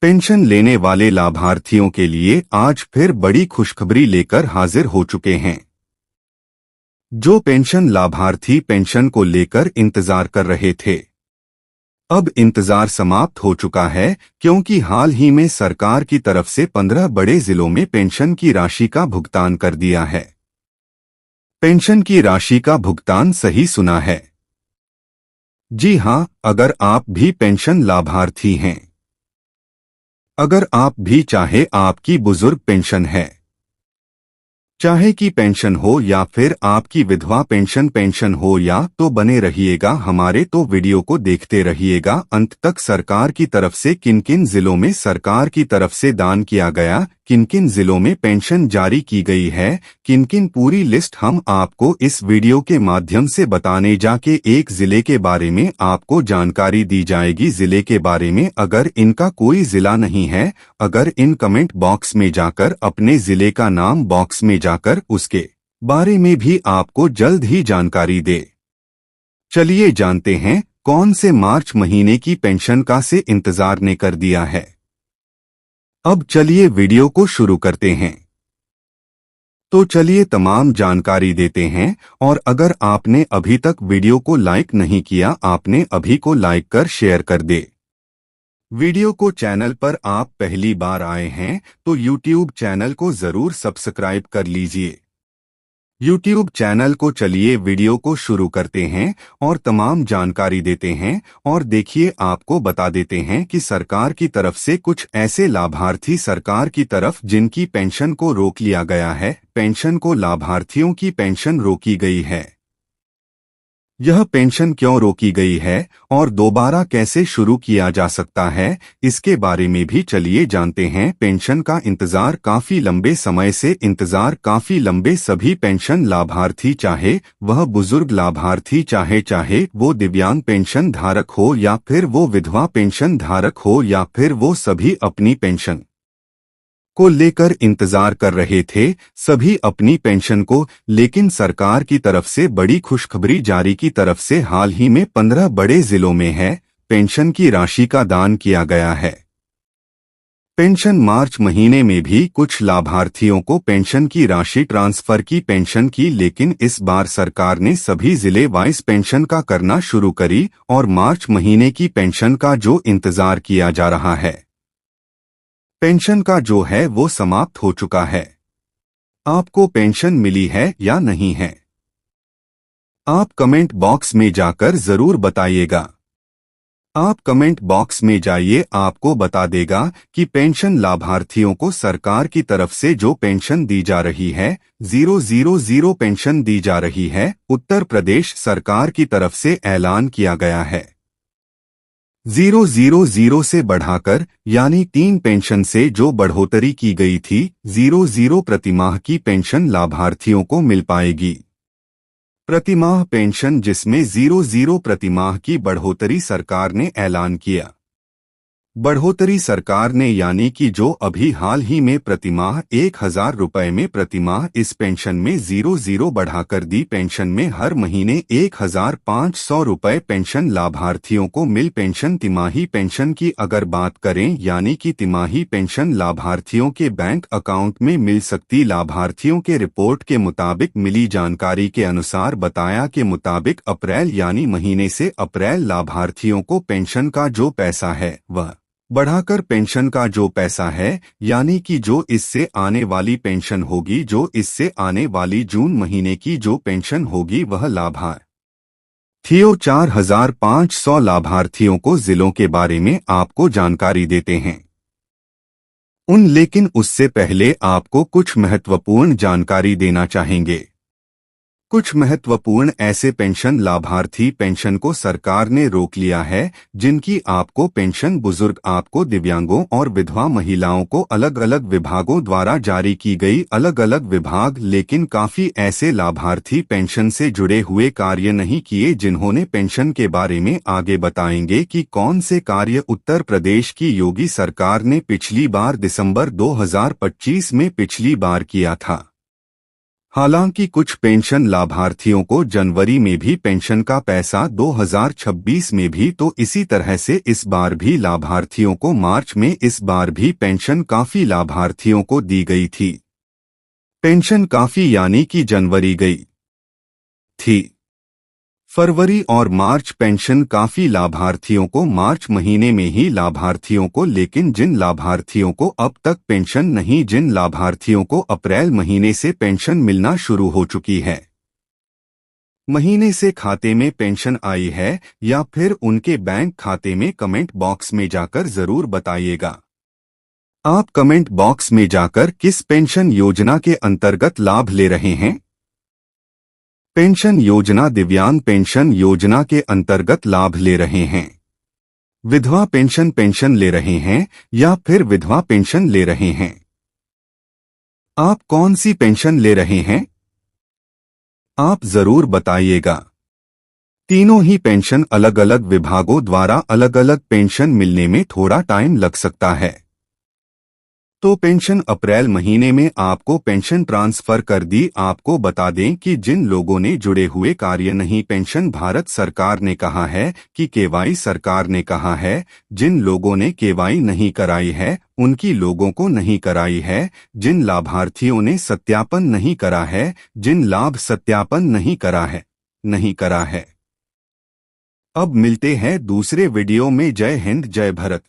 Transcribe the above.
Pension लेने वाले लाभार्थियों के लिए आज फिर बड़ी खुशखबरी लेकर हाजिर हो चुके हैं। जो पेंशन लाभार्थी पेंशन को लेकर इंतजार कर रहे थे, अब इंतजार समाप्त हो चुका है, क्योंकि हाल ही में सरकार की तरफ से 15 बड़े जिलों में पेंशन की राशि का भुगतान कर दिया है। पेंशन की राशि का भुगतान सही सुना है। जी हां, अगर आप भी पेंशन लाभार्थी हैं, अगर आप भी चाहे आपकी बुजुर्ग पेंशन है, चाहे कि पेंशन हो या फिर आपकी विधवा पेंशन हो या, तो बने रहिएगा हमारे तो वीडियो को देखते रहिएगा अंत तक। सरकार की तरफ से किन किन जिलों में सरकार की तरफ से दान किया गया, किन किन जिलों में पेंशन जारी की गई है, किन किन पूरी लिस्ट हम आपको इस वीडियो के माध्यम से बताने जाके एक जिले के बारे में आपको जानकारी दी जाएगी। जिले के बारे में अगर इनका कोई जिला नहीं है, अगर इन कमेंट बॉक्स में जाकर अपने जिले का नाम बॉक्स में जाकर उसके बारे में भी आपको जल्द ही जानकारी दे। चलिए जानते हैं कौन से मार्च महीने की पेंशन का से इंतजार ने कर दिया है। अब चलिए वीडियो को शुरू करते हैं। तो चलिए तमाम जानकारी देते हैं, और अगर आपने अभी तक वीडियो को लाइक नहीं किया, आपने अभी को लाइक कर शेयर कर दे। वीडियो को चैनल पर आप पहली बार आए हैं तो यूट्यूब चैनल को जरूर सब्सक्राइब कर लीजिए। यूट्यूब चैनल को चलिए वीडियो को शुरू करते हैं और तमाम जानकारी देते हैं। और देखिए, आपको बता देते हैं कि सरकार की तरफ से कुछ ऐसे लाभार्थी सरकार की तरफ जिनकी पेंशन को रोक लिया गया है, पेंशन को लाभार्थियों की पेंशन रोकी गई है। यह पेंशन क्यों रोकी गई है और दोबारा कैसे शुरू किया जा सकता है, इसके बारे में भी चलिए जानते हैं। पेंशन का इंतजार काफी लंबे समय से काफी लंबे सभी पेंशन लाभार्थी, चाहे वह बुजुर्ग लाभार्थी, चाहे वो दिव्यांग पेंशन धारक हो या फिर वो विधवा पेंशन धारक हो या फिर वो सभी अपनी पेंशन को लेकर इंतजार कर रहे थे, सभी अपनी पेंशन को। लेकिन सरकार की तरफ से बड़ी खुशखबरी जारी की तरफ से हाल ही में 15 बड़े जिलों में है, पेंशन की राशि का दान किया गया है। पेंशन मार्च महीने में भी कुछ लाभार्थियों को पेंशन की राशि ट्रांसफर की पेंशन की, लेकिन इस बार सरकार ने सभी जिले वाइज पेंशन का करना शुरू करी और मार्च महीने की पेंशन का जो इंतजार किया जा रहा है, पेंशन का जो है वो समाप्त हो चुका है। आपको पेंशन मिली है या नहीं है, आप कमेंट बॉक्स में जाकर जरूर बताइएगा। आप कमेंट बॉक्स में जाइए, आपको बता देगा कि पेंशन लाभार्थियों को सरकार की तरफ से जो पेंशन दी जा रही है, 000 पेंशन दी जा रही है। उत्तर प्रदेश सरकार की तरफ से ऐलान किया गया है 000 से बढ़ाकर, यानी 3 पेंशन से जो बढ़ोतरी की गई थी, 00 प्रतिमाह की पेंशन लाभार्थियों को मिल पाएगी। प्रतिमाह पेंशन जिसमें 00 प्रतिमाह की बढ़ोतरी सरकार ने ऐलान किया। बढ़ोतरी सरकार ने, यानी कि जो अभी हाल ही में प्रतिमाह 1000 रुपए में प्रतिमाह इस पेंशन में 00 बढ़ाकर दी। पेंशन में हर महीने 1500 रुपए पेंशन लाभार्थियों को मिल। पेंशन तिमाही पेंशन की अगर बात करें, यानी कि तिमाही पेंशन लाभार्थियों के बैंक अकाउंट में मिल सकती। लाभार्थियों के रिपोर्ट के मुताबिक मिली जानकारी के अनुसार बताया के मुताबिक अप्रैल यानी महीने से अप्रैल लाभार्थियों को पेंशन का जो पैसा है वह बढ़ाकर पेंशन का जो पैसा है, यानी कि जो इससे आने वाली पेंशन होगी, जो इससे आने वाली जून महीने की जो पेंशन होगी, वह लाभार्थियों 4500 लाभार्थियों को जिलों के बारे में आपको जानकारी देते हैं। लेकिन उससे पहले आपको कुछ महत्वपूर्ण जानकारी देना चाहेंगे। कुछ महत्वपूर्ण ऐसे पेंशन लाभार्थी पेंशन को सरकार ने रोक लिया है जिनकी आपको पेंशन बुजुर्ग, आपको दिव्यांगों और विधवा महिलाओं को अलग अलग विभागों द्वारा जारी की गई। अलग अलग विभाग, लेकिन काफी ऐसे लाभार्थी पेंशन से जुड़े हुए कार्य नहीं किए, जिन्होंने पेंशन के बारे में आगे बताएंगे कि कौन से कार्य उत्तर प्रदेश की योगी सरकार ने पिछली बार दिसंबर 2025 में पिछली बार किया था। हालांकि कुछ पेंशन लाभार्थियों को जनवरी में भी पेंशन का पैसा 2026 में भी तो इसी तरह से इस बार भी लाभार्थियों को मार्च में इस बार भी पेंशन काफी लाभार्थियों को दी गई थी। पेंशन काफी यानी कि जनवरी गई थी। फरवरी और मार्च पेंशन काफी लाभार्थियों को मार्च महीने में ही लाभार्थियों को, लेकिन जिन लाभार्थियों को अब तक पेंशन नहीं, जिन लाभार्थियों को अप्रैल महीने से पेंशन मिलना शुरू हो चुकी है, महीने से खाते में पेंशन आई है या फिर उनके बैंक खाते में, कमेंट बॉक्स में जाकर जरूर बताइएगा। आप कमेंट बॉक्स में जाकर किस पेंशन योजना के अंतर्गत लाभ ले रहे हैं? पेंशन योजना दिव्यांग पेंशन योजना के अंतर्गत लाभ ले रहे हैं, विधवा पेंशन पेंशन ले रहे हैं या फिर विधवा पेंशन ले रहे हैं? आप कौन सी पेंशन ले रहे हैं? आप जरूर बताइएगा। तीनों ही पेंशन अलग अलग विभागों द्वारा अलग अलग पेंशन मिलने में थोड़ा टाइम लग सकता है। तो पेंशन अप्रैल महीने में आपको पेंशन ट्रांसफर कर दी। आपको बता दें कि जिन लोगों ने जुड़े हुए कार्य नहीं, पेंशन भारत सरकार ने कहा है कि केवाई सरकार ने कहा है, जिन लोगों ने केवाई नहीं कराई है उनकी लोगों को नहीं कराई है, जिन लाभार्थियों ने सत्यापन नहीं करा है, जिन लाभ सत्यापन नहीं करा है। अब मिलते हैं दूसरे वीडियो में। जय हिंद, जय भारत।